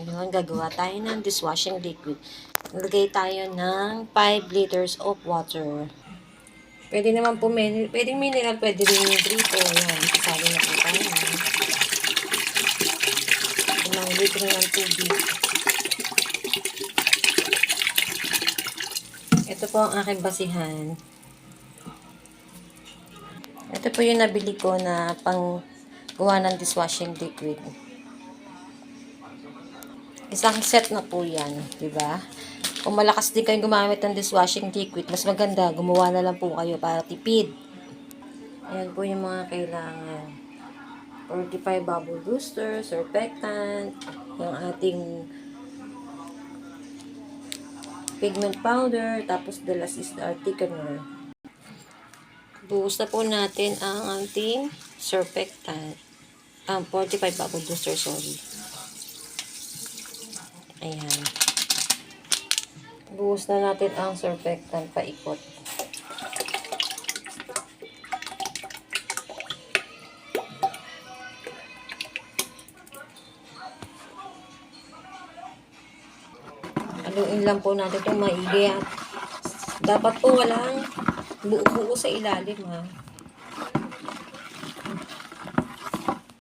Ayun, gagawa tayo ng dishwashing liquid. Nilagay tayo ng 5 liters of water. Pwede naman po, pwedeng mineral, pwede rin yung gripo. Ayan, kasali na po tayo. 5 litro ng tubig. Ito po ang aking basihan. Ito po yung nabili ko na pang gawa ng dishwashing liquid. Isang set na po yan, di ba? Kung malakas din kayo gumamit ng dishwashing liquid, mas maganda, gumawa na lang po kayo para tipid. Ayan po yung mga kailangan. 45 bubble booster, surfactant, yung ating pigment powder, tapos the last is our thickener. Buhos na po natin ang ating surfactant. 45 bubble booster, sorry. Ayan. Buhos na natin ang surfactant paikot. Haluin lang po natin itong maigi. Dapat po walang buo-buo sa ilalim, ha.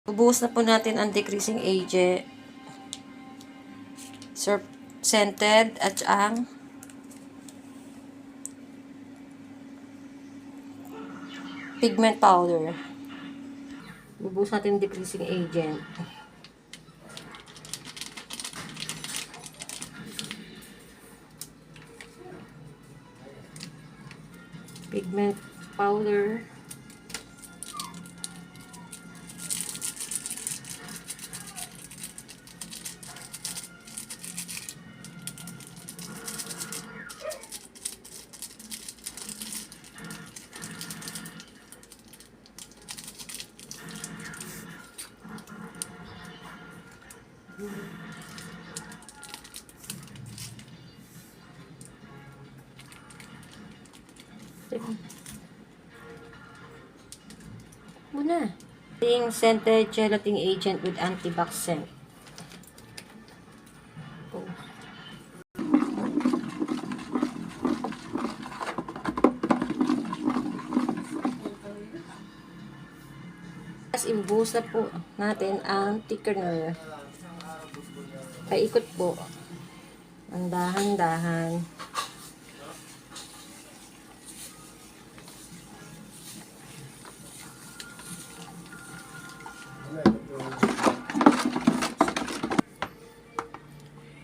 Bubuhos na po natin ang decreasing agent, scented, at ang pigment powder. Bubuhos natin ang decreasing agent. Pigment powder. Muna. Ating scented gelatin agent with anti-bac scent. Imbuhos na po natin ang thickener. Paikot po. Ang dahan-dahan.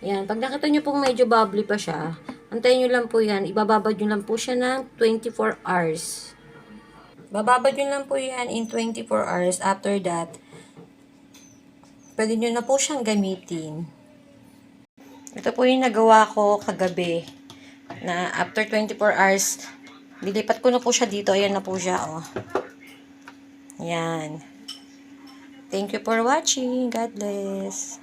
Yan. Pag nakita nyo pong medyo bubbly pa siya, antayin nyo lang po yan. Ibababad nyo lang po siya ng 24 hours. Bababad nyo lang po yan in 24 hours. After that, pwede nyo na po siyang gamitin. Ito po yung nagawa ko kagabi. Na after 24 hours, dilipat ko na po siya dito. Ayan na po siya, oh. Yan. Thank you for watching. God bless.